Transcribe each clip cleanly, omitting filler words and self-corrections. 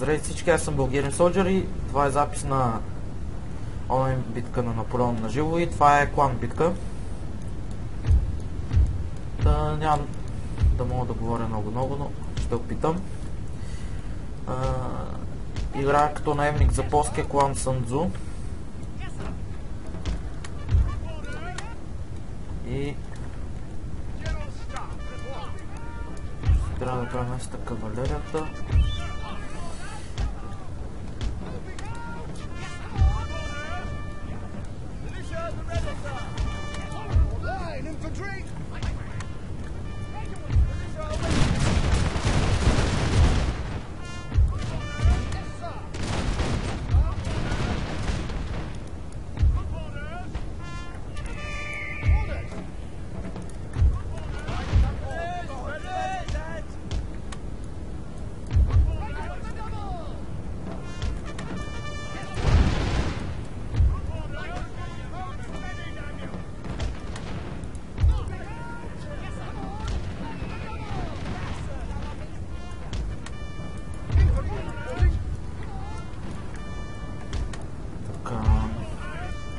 Здравейте всички, аз съм Bulgarian Soldier и това е запис на онлайн битка на Наполеон на живо и това е клан битка. Нямам да мога да говоря много, но ще опитам. Играя като наемник за полския клан Сандзу. И трябва да преместя кавалерията.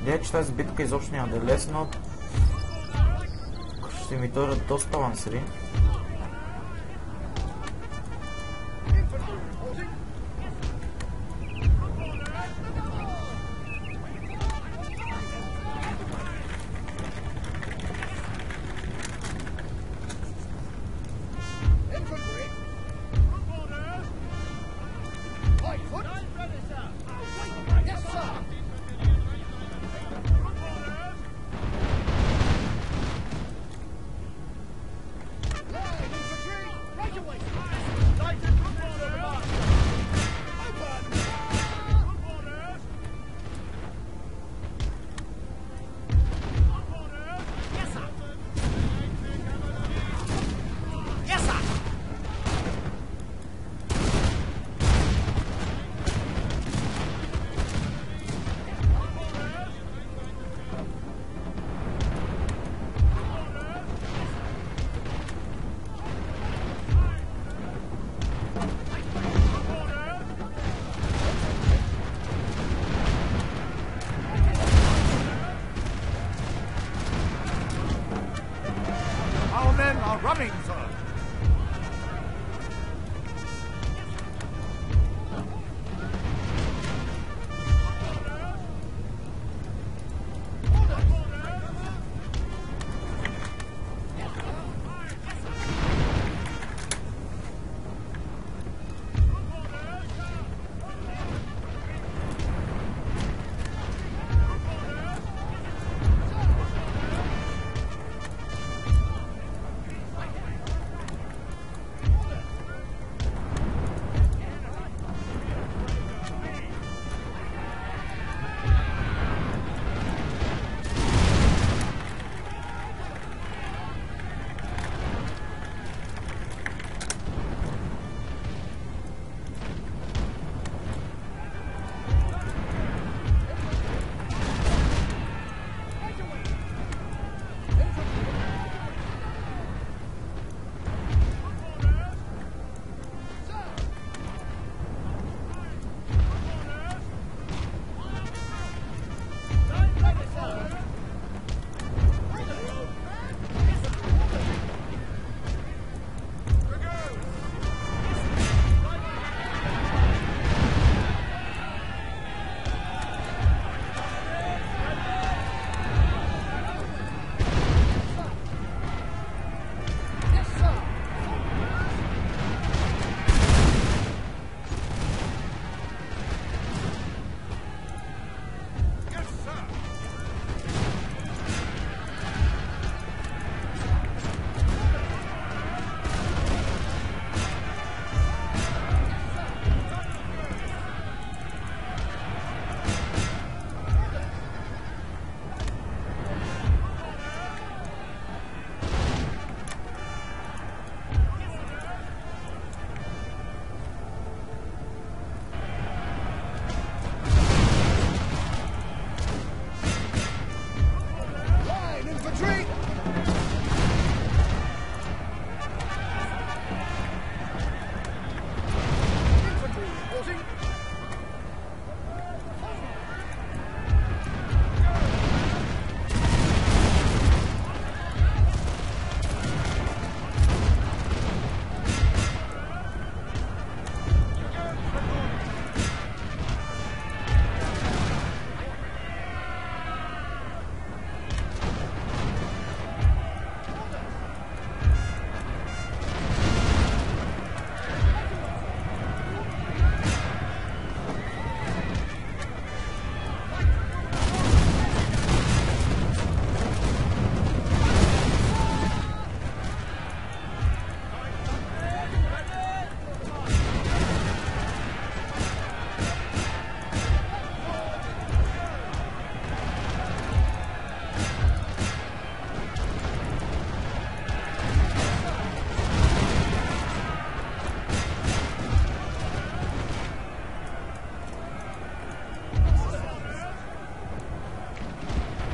Идея, че тази битка изобщо няма да е лесна. Ще ми дойдат доста лансери.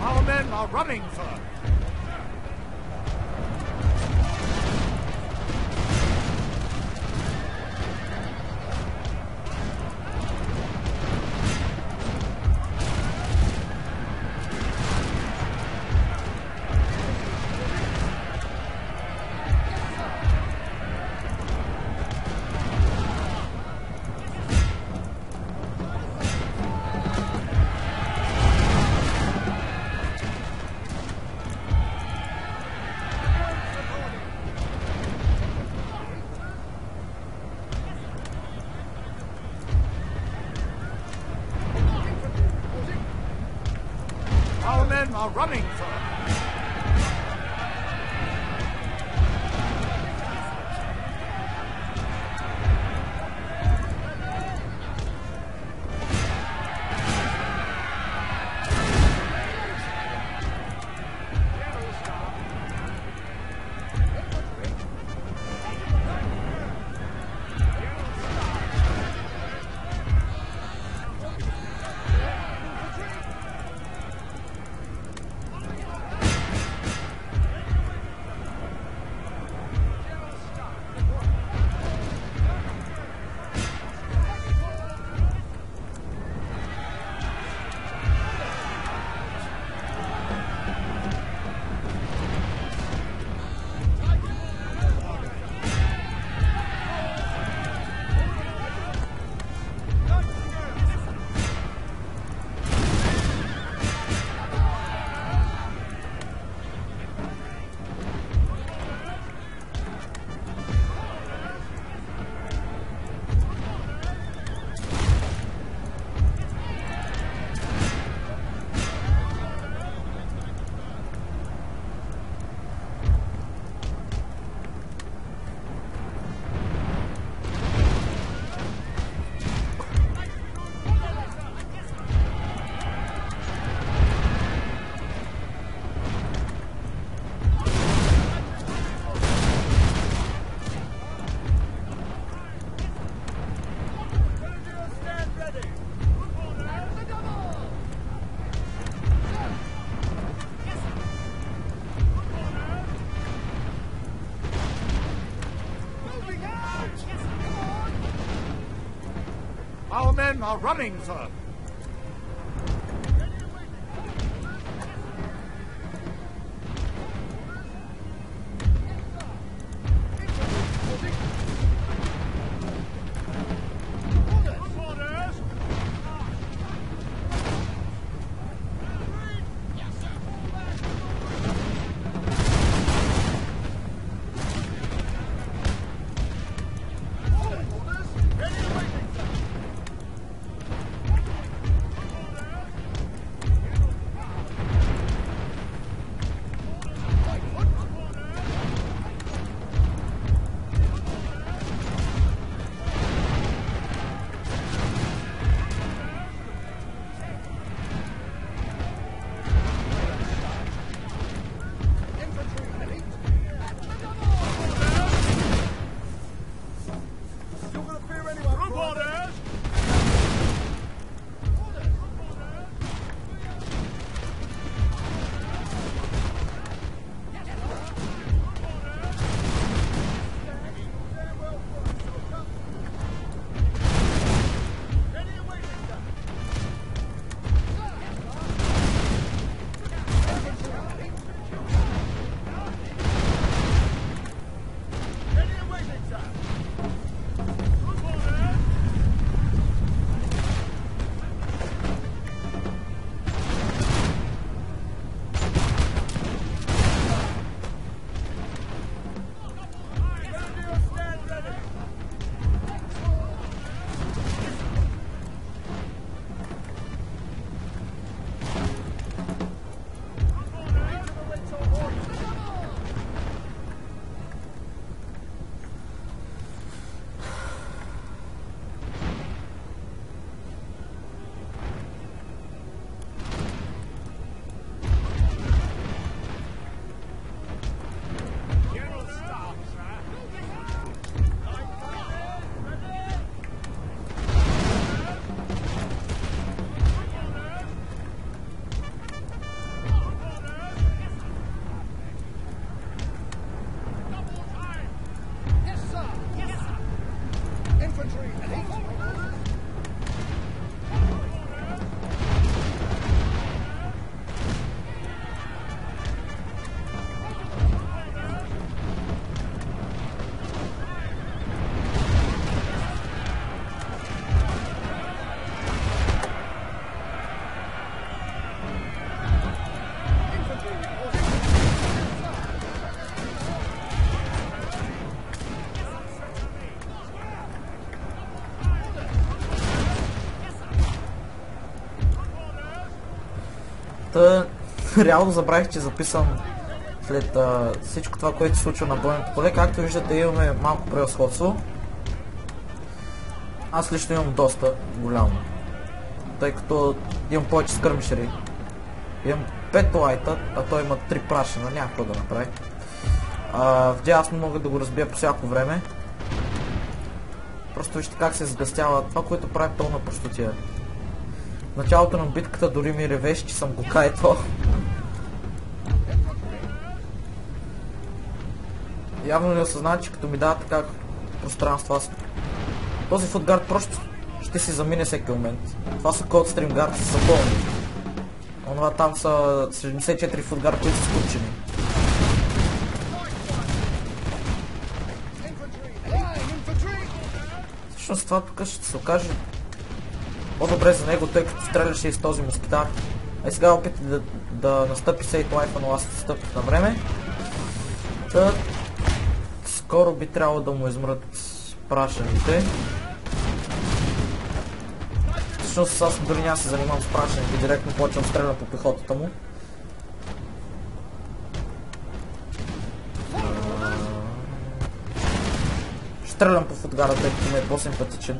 Our men are running, sir. Our men are running, sir. Our men are running, sir. Та, реално забравих, че записвам след всичко това, което се случва на бойното поле. Както виждате, имаме малко превъзходство. Аз лично имам доста голямо, тъй като имам повече скърмишери. Имам 5 лайта, а той има 3 прашена, няма какво да направи. Вдясно мога да го разбия по всяко време. Просто вижте как се сгъстява това, което прави пълна простотия. В началото на битката дори ми ревеше, че съм го кайтвал. Явно не осъзнава, че като ми дава така пространство, този футгард просто ще си замине всеки момент. Това са Coldstream Guards, са пълни. Онова там са 74 футгард, които са скупчени. Всъщност това тук ще се окаже по-добре за него, тъй като стреляше и с този москитар. А сега опит да настъпи сейт лайфа, но аз стъпих на време. Та, скоро би трябвало да му измрат прашените. Всъщност аз дори няма се занимавам с прашените, директно почвам стреля по пехотата му. Стрелям по футгара, тъй като ми е по-симпатичен.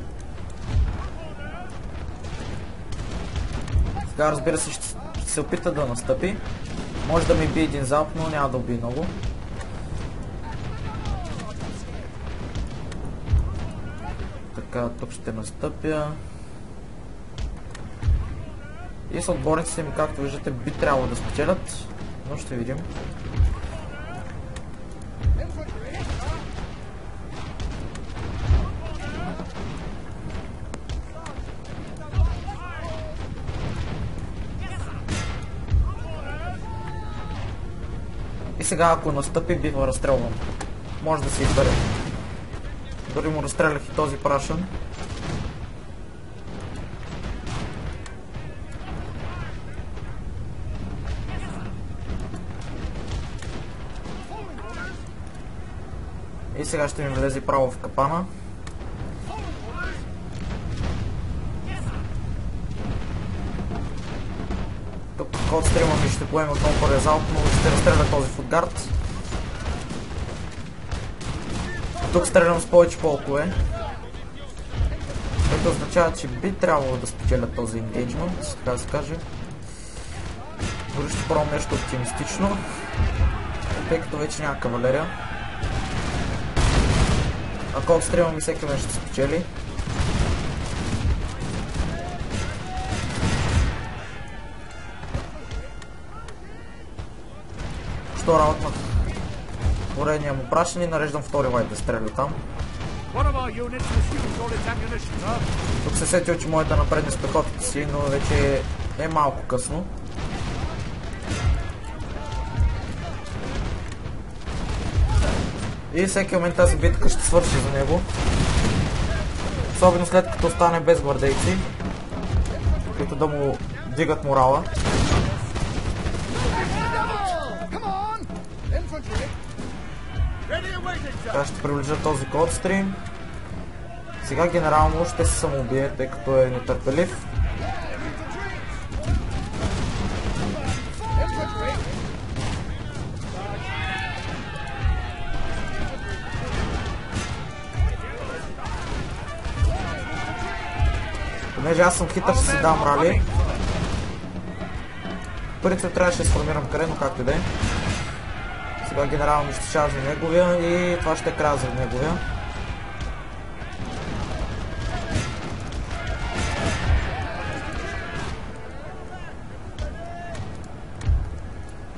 Сега разбира се ще се опита да настъпи. Може да ми бие един залп, но няма да убие много. Така, тук ще настъпя. И съотборниците ми, както виждате, би трябвало да спечелят, но ще видим. И сега, ако настъпи, бива разстрелван. Може да се избере. Дори му разстрелях и този прашен. И сега ще ми влезе право в капана. Тук Coldstream ми ще поеме отново първия залп, но ще разстреля този футгард. Тук стрелям с повече полкове, което означава, че би трябвало да спечелят този енгейджмент, така да се каже. Дори ще пробвам нещо оптимистично, тъй като вече няма кавалерия. А Coldstream ми всеки момент ще спечели. Що работнах поредния му прашен и нареждам втори лайт да стреля там. Тук се сетил, че може да напредне с пехотата си, но вече е малко късно. И всеки момент тази битка ще свърши за него. Особено след като остане без гвардейци, които да му дигат морала. Сега ще приближа този Coldstream. Сега генерално ще се самоубие, тъй като е нетърпелив. Понеже аз съм хитър, ще си дам рали. Първите трябваше да сформирам къде, но както и да е. Сега генерално ще шаржа неговия и това ще е края за неговия.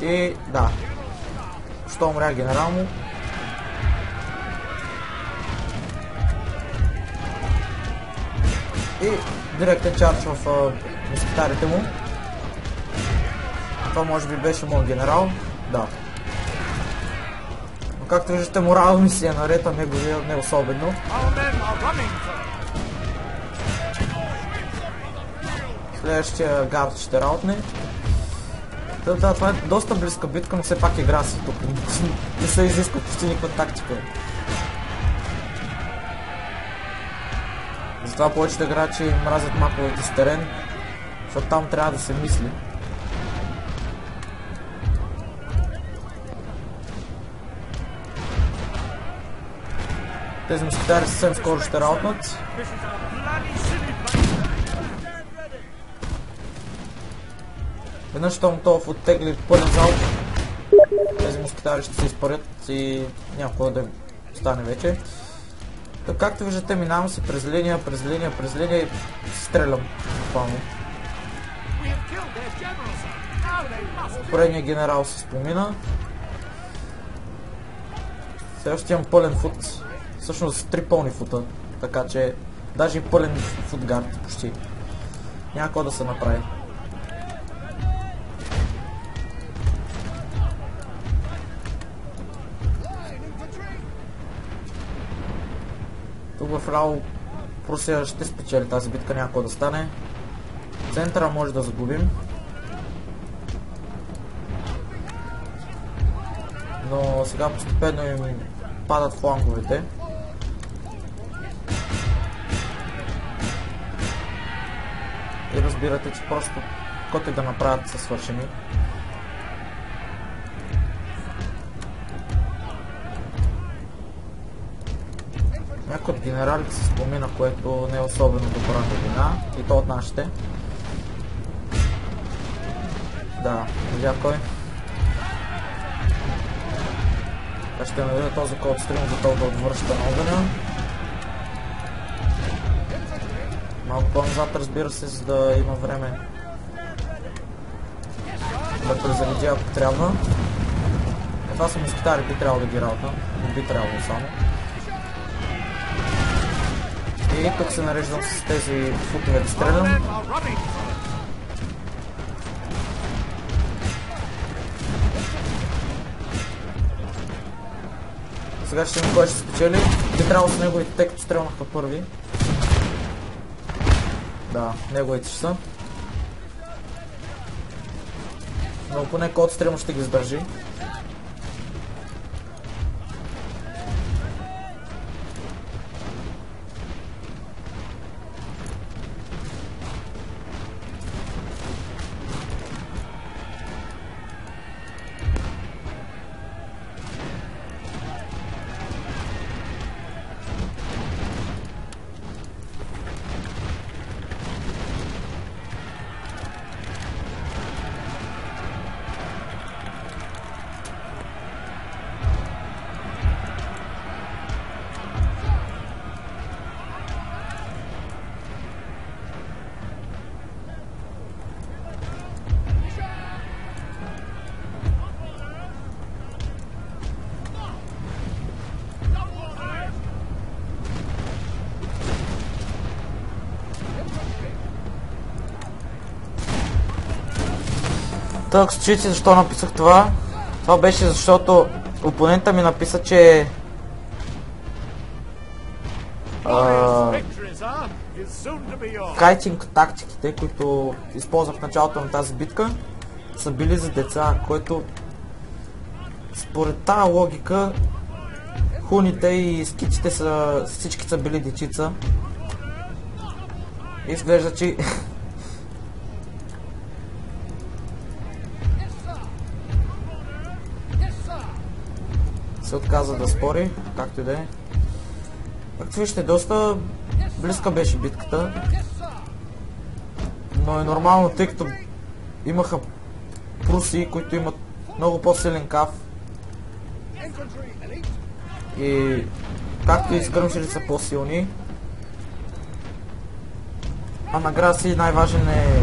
И да, що умря генерално. И директен чардж в москитарите му. Това може би беше моят генерал. Да. Но както виждате, морал ми си е наред, а неговия не особено. Следващия гард ще раутне. Да, това е доста близка битка, но все пак игра си тук. Не се изисква почти никаква тактика. Затова повечето играчи мразят маповете с терен, защото там трябва да се мисли. Тези мускитари съвсем скоро ще раутнат. This is a bloody silly place. Веднъж щом това оттегли пълен залп, тези мускитари ще се изпарят и няма какво да стане вече. Така, както виждате, минавам се през линия и стрелям. Буквално. We have killed their general, sir. Now they must. Поредният генерал се спомина. Сега ще имам пълен фут. Всъщност 3 пълни фута. Така че даже и пълен футгард почти. Няма какво да се направи. Тук в Рао Прусия ще спечели тази битка, няма какво да стане. Центъра може да загубим. Но сега постепенно им падат фланговете. И разбирате, че просто каквото и да направят са свършени. Някой от генералите се спомина, което не е особено добра новина, и то от нашите. Да, видя кой. Така ще наведа този код стрим за това да отвръща на огъня. Малко по-назад, разбира се, за да има време да презареди, ако трябва. Това са мускитари, би трябвало да ги раутна, не би трябвало само. И тук се нареждам с тези футове да стрелям. Men are running, sir. Сега ще видим кой ще спечели. Би трябвало с неговите, тъй като стрелнаха първи. Да, неговите ще са. Но поне код стрелно ще ги издържи. Так, случите защо написах това? Това беше защото опонента ми написа, че Victory, sir, is soon to be yours. кайтинг тактиките, които използвах в началото на тази битка, са били за деца, което според тази логика хуните и скиците са, всички са били дечица. И изглежда, че се отказа да спори, както и да е. Както вижте, доста близка беше битката, но е нормално, тъй като имаха пруси, които имат много по-силен каф и както и скръмшери са по-силни, а награда си най-важен е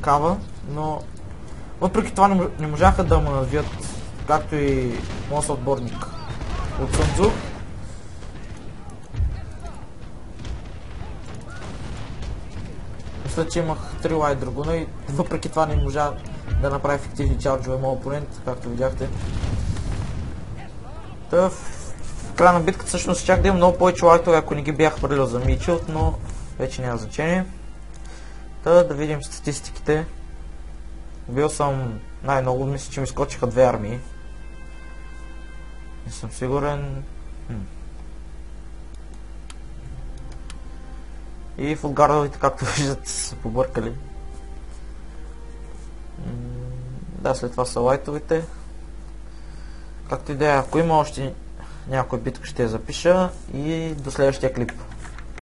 кава, но въпреки това не можаха да му надвият, както и моят съотборник от Сунцзу. Мисля, че имах 3 лайт драгуна и въпреки това не можа да направи ефективни чарджове моят опонент, както видяхте. Та в края на битката всъщност щях да имам много повече лайтове, ако не ги бях хвърлил за Мичелт, но вече няма значение. Та да видим статистиките. Бил съм най-много, мисля, че ми скочиха 2 армии. Не съм сигурен. И фулгардовите, както виждате, са побъркали. Да, след това са лайтовите. Както и да е, ако има още някой битка ще я запиша и до следващия клип.